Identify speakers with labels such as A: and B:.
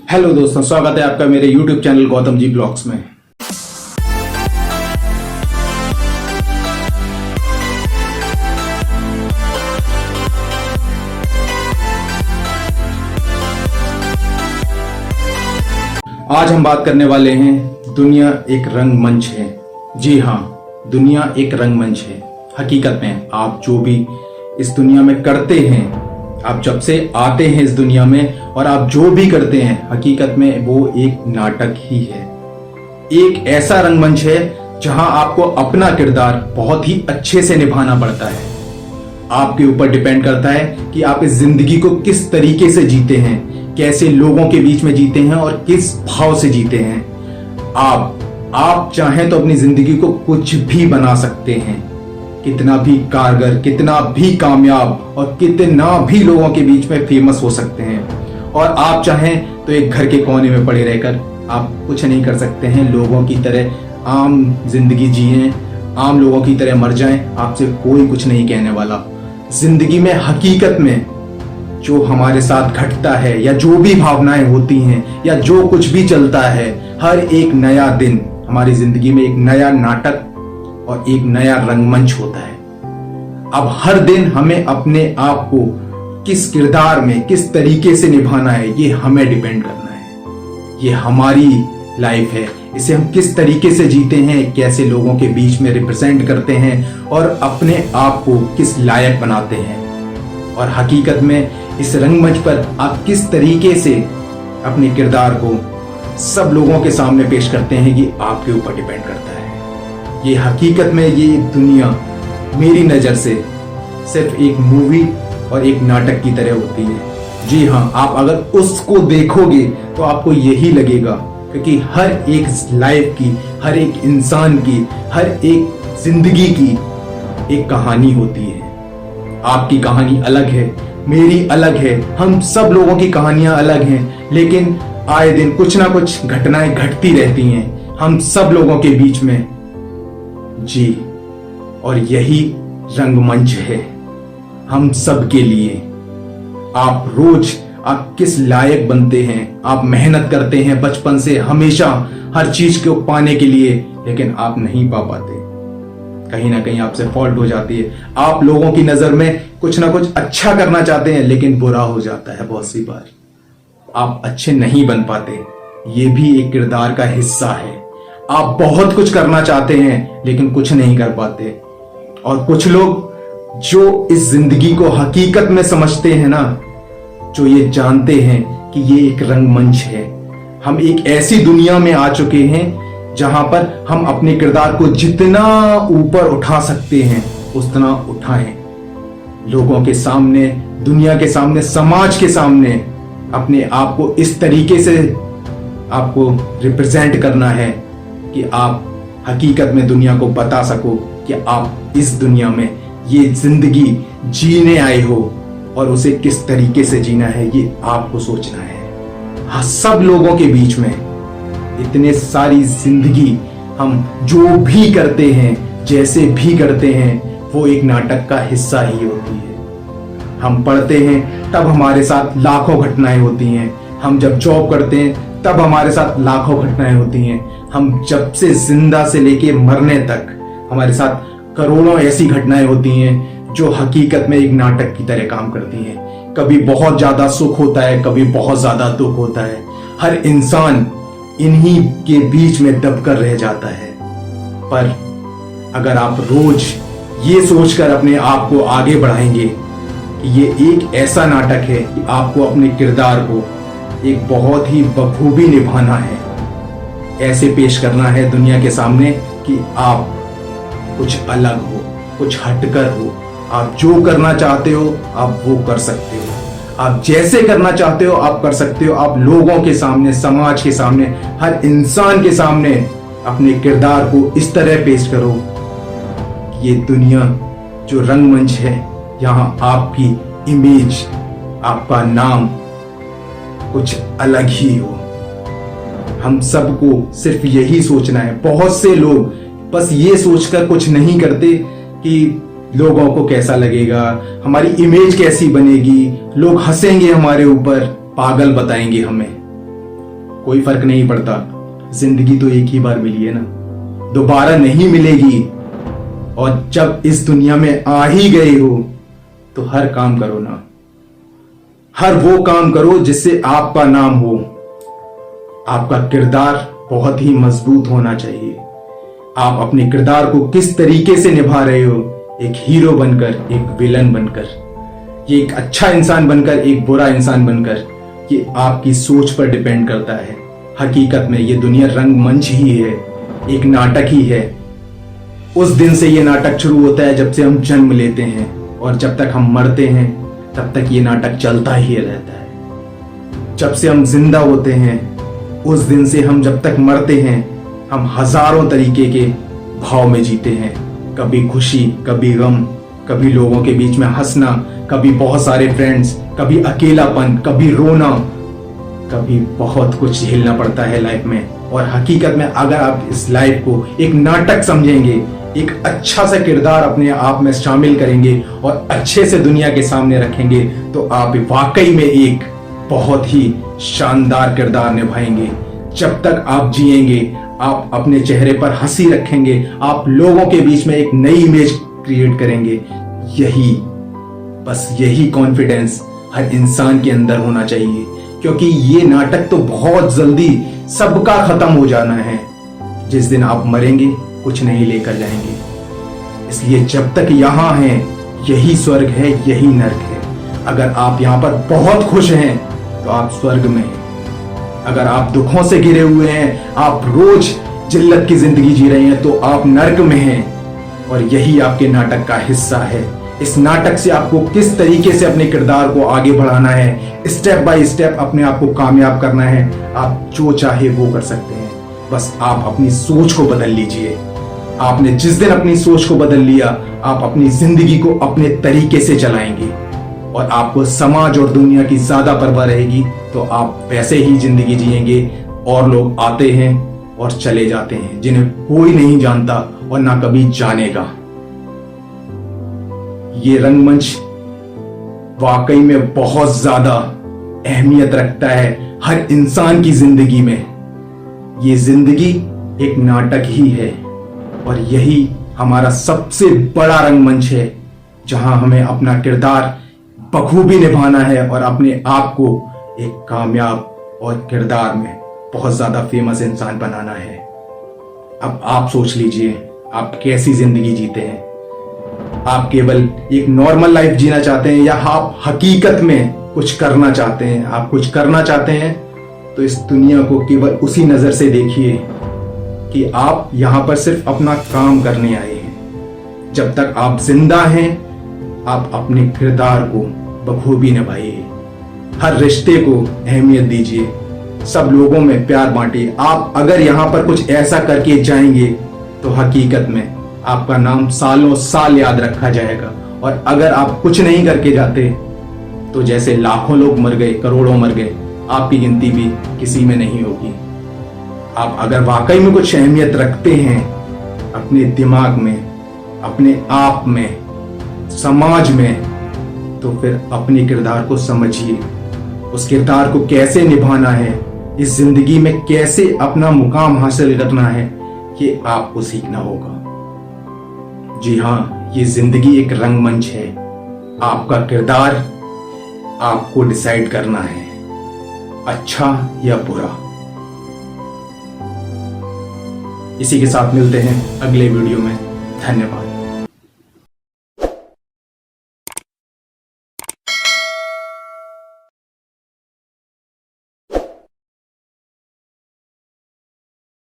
A: Hello दोस्तों, स्वागत है आपका मेरे YouTube channel Gautam ji blogs में। आज हम बात करने वाले हैं दुनिया एक रंगमंच है। जी हाँ, दुनिया एक रंगमंच है। हकीकत में आप जो भी इस दुनिया में करते हैं, आप जब से आते हैं इस दुनिया में और आप जो भी करते हैं, हकीकत में वो एक नाटक ही है। एक ऐसा रंगमंच है जहां आपको अपना किरदार बहुत ही अच्छे से निभाना पड़ता है। आपके ऊपर डिपेंड करता है कि आप इस जिंदगी को किस तरीके से जीते हैं, कैसे लोगों के बीच में जीते हैं और किस भाव से जीते हैं। आप चाहें तो अपनी जिंदगी को कुछ भी बना सकते हैं, कितना भी कारगर, कितना भी कामयाब और कितना भी लोगों के बीच में फेमस हो सकते हैं। और आप चाहें तो एक घर के कोने में पड़े रहकर आप कुछ नहीं कर सकते हैं, लोगों की तरह आम जिंदगी जिएं, आम लोगों की तरह मर जाएं, आपसे कोई कुछ नहीं कहने वाला। जिंदगी में हकीकत में जो हमारे साथ घटता है या जो भी भावनाएं होती हैं या जो कुछ भी चलता है, हर एक नया दिन हमारी जिंदगी में एक नया नाटक और एक नया रंगमंच होता है। अब हर दिन हमें अपने आप को किस किरदार में किस तरीके से निभाना है, ये हमें डिपेंड करना है। ये हमारी लाइफ है, इसे हम किस तरीके से जीते हैं, कैसे लोगों के बीच में रिप्रेजेंट करते हैं और अपने आप को किस लायक बनाते हैं। और हकीकत में इस रंगमंच पर आप किस तरीके से अपने किरदार को सब लोगों के सामने पेश करते हैं, ये आपके ऊपर डिपेंड करता है। ये हकीकत में ये दुनिया मेरी नज़र से सिर्फ एक मूवी और एक नाटक की तरह होती है। जी हाँ, आप अगर उसको देखोगे तो आपको यही लगेगा, क्योंकि हर एक लाइफ की, हर एक इंसान की, हर एक जिंदगी की एक कहानी होती है। आपकी कहानी अलग है, मेरी अलग है, हम सब लोगों की कहानियां अलग हैं, लेकिन आए दिन कुछ ना कुछ घटनाएं घटती रहती हैं हम सब लोगों के बीच में। जी, और यही रंगमंच है हम सब के लिए। आप रोज आप किस लायक बनते हैं, आप मेहनत करते हैं बचपन से हमेशा हर चीज को पाने के लिए, लेकिन आप नहीं पा पाते। कहीं ना कहीं आपसे फॉल्ट हो जाती है। आप लोगों की नजर में कुछ ना कुछ अच्छा करना चाहते हैं, लेकिन बुरा हो जाता है बहुत सी बार। आप अच्छे नहीं बन पाते, ये भी एक किरदार का हिस्सा है। आप बहुत कुछ करना चाहते हैं लेकिन कुछ नहीं कर पाते। और कुछ लोग जो इस जिंदगी को हकीकत में समझते हैं ना, जो ये जानते हैं कि ये एक रंगमंच है। हम एक ऐसी दुनिया में आ चुके हैं जहां पर हम अपने किरदार को जितना ऊपर उठा सकते हैं उतना उठाएं। लोगों के सामने, दुनिया के सामने, समाज के सामने अपने आप को इस तरीके से आपको रिप्रेजेंट करना है कि आप हकीकत में दुनिया को बता सको कि आप इस दुनिया में ये जिंदगी जीने आए हो और उसे किस तरीके से जीना है, ये आपको सोचना है। हाँ, सब लोगों के बीच में इतने सारी जिंदगी हम जो भी करते हैं, जैसे भी करते हैं, वो एक नाटक का हिस्सा ही होती है। हम पढ़ते हैं तब हमारे साथ लाखों घटनाएं होती हैं, हम जब जॉब करते हैं तब हमारे साथ लाखों घटनाएं होती हैं, हम जब से जिंदा से लेके मरने तक हमारे साथ करोड़ों ऐसी घटनाएं होती हैं जो हकीकत में एक नाटक की तरह काम करती हैं। कभी बहुत ज्यादा सुख होता है, कभी बहुत ज्यादा दुख होता है। हर इंसान इन्हीं के बीच में दबकर रह जाता है। पर अगर आप रोज ये सोचकर अपने आप को आगे बढ़ाएंगे कि ये एक ऐसा नाटक है कि आपको अपने किरदार को एक बहुत ही बखूबी निभाना है, ऐसे पेश करना है दुनिया के सामने कि आप कुछ अलग हो, कुछ हटकर हो। आप जो करना चाहते हो आप वो कर सकते हो, आप जैसे करना चाहते हो आप कर सकते हो। आप लोगों के सामने, समाज के सामने, हर इंसान के सामने अपने किरदार को इस तरह पेश करो कि ये दुनिया जो रंगमंच है, यहाँ आपकी इमेज, आपका नाम कुछ अलग ही हो। हम सबको सिर्फ यही सोचना है। बहुत से लोग बस ये सोचकर कुछ नहीं करते कि लोगों को कैसा लगेगा, हमारी इमेज कैसी बनेगी, लोग हंसेंगे हमारे ऊपर, पागल बताएंगे हमें। कोई फर्क नहीं पड़ता, जिंदगी तो एक ही बार मिली है ना, दोबारा नहीं मिलेगी। और जब इस दुनिया में आ ही गए हो तो हर काम करो ना, हर वो काम करो जिससे आपका नाम हो। आपका किरदार बहुत ही मजबूत होना चाहिए। आप अपने किरदार को किस तरीके से निभा रहे हो, एक हीरो बनकर, एक विलन बनकर, ये एक अच्छा इंसान बनकर, एक बुरा इंसान बनकर, ये आपकी सोच पर डिपेंड करता है। हकीकत में ये दुनिया रंगमंच ही है, एक नाटक ही है। उस दिन से ये नाटक शुरू होता है जब से हम जन्म लेते हैं, और जब तक हम मरते हैं तब तक ये नाटक चलता ही रहता है। जब से हम जिंदा होते हैं उस दिन से हम जब तक मरते हैं, हम हजारों तरीके के भाव में जीते हैं। कभी खुशी, कभी गम, कभी लोगों के बीच में हंसना, कभी बहुत सारे फ्रेंड्स, कभी अकेलापन, कभी रोना, कभी बहुत कुछ झेलना पड़ता है लाइफ में। और हकीकत में अगर आप इस लाइफ को एक नाटक समझेंगे, एक अच्छा सा किरदार अपने आप में शामिल करेंगे और अच्छे से दुनिया के सामने रखेंगे, तो आप वाकई में एक बहुत ही शानदार किरदार निभाएंगे। जब तक आप जिएंगे, आप अपने चेहरे पर हंसी रखेंगे, आप लोगों के बीच में एक नई इमेज क्रिएट करेंगे। यही कॉन्फिडेंस हर इंसान के अंदर होना चाहिए, क्योंकि ये नाटक तो बहुत जल्दी सबका खत्म हो जाना है। जिस दिन आप मरेंगे कुछ नहीं लेकर जाएंगे। इसलिए जब तक यहां हैं, यही स्वर्ग है, यही नर्क है। अगर आप यहां पर बहुत खुश हैं तो आप स्वर्ग में हैं। अगर आप दुखों से घिरे हुए हैं, आप रोज जिल्लत की जिंदगी जी रहे हैं, तो आप नर्क में हैं। और यही आपके नाटक का हिस्सा है। इस नाटक से आपको किस तरीके से अपने किरदार को आगे बढ़ाना है, स्टेप बाय स्टेप अपने आप को कामयाब करना है, आप जो चाहे वो कर सकते हैं। बस आप अपनी सोच को बदल लीजिए। आपने जिस दिन अपनी सोच को बदल लिया, आप अपनी जिंदगी को अपने तरीके से चलाएंगे और आपको समाज और दुनिया की ज्यादा परवाह रहेगी, तो आप वैसे ही जिंदगी जिएंगे। और लोग आते हैं और चले जाते हैं, जिन्हें कोई नहीं जानता और ना कभी जानेगा। ये रंगमंच वाकई में बहुत ज्यादा अहमियत रखता है हर इंसान की जिंदगी में। ये जिंदगी एक नाटक ही है और यही हमारा सबसे बड़ा रंगमंच है, जहां हमें अपना किरदार बखूबी निभाना है और अपने आप को एक कामयाब और किरदार में बहुत ज्यादा फेमस इंसान बनाना है। अब आप सोच लीजिए, आप कैसी जिंदगी जीते हैं। आप केवल एक नॉर्मल लाइफ जीना चाहते हैं या आप हकीकत में कुछ करना चाहते हैं? आप कुछ करना चाहते हैं तो इस दुनिया को केवल उसी नजर से देखिए कि आप यहां पर सिर्फ अपना काम करने आए हैं। जब तक आप जिंदा हैं, आप अपने किरदार को बखूबी निभाइए। हर रिश्ते को अहमियत दीजिए, सब लोगों में प्यार बांटिए। आप अगर यहां पर कुछ ऐसा करके जाएंगे तो हकीकत में आपका नाम सालों साल याद रखा जाएगा। और अगर आप कुछ नहीं करके जाते तो जैसे लाखों लोग मर गए, करोड़ों मर गए, आपकी गिनती भी किसी में नहीं होगी। आप अगर वाकई में कुछ अहमियत रखते हैं अपने दिमाग में, अपने आप में, समाज में, तो फिर अपने किरदार को समझिए। उस किरदार को कैसे निभाना है, इस जिंदगी में कैसे अपना मुकाम हासिल करना है, ये आपको सीखना होगा। जी हाँ, ये जिंदगी एक रंगमंच है। आपका किरदार आपको डिसाइड करना है, अच्छा या बुरा। इसी के साथ मिलते हैं अगले वीडियो में। धन्यवाद।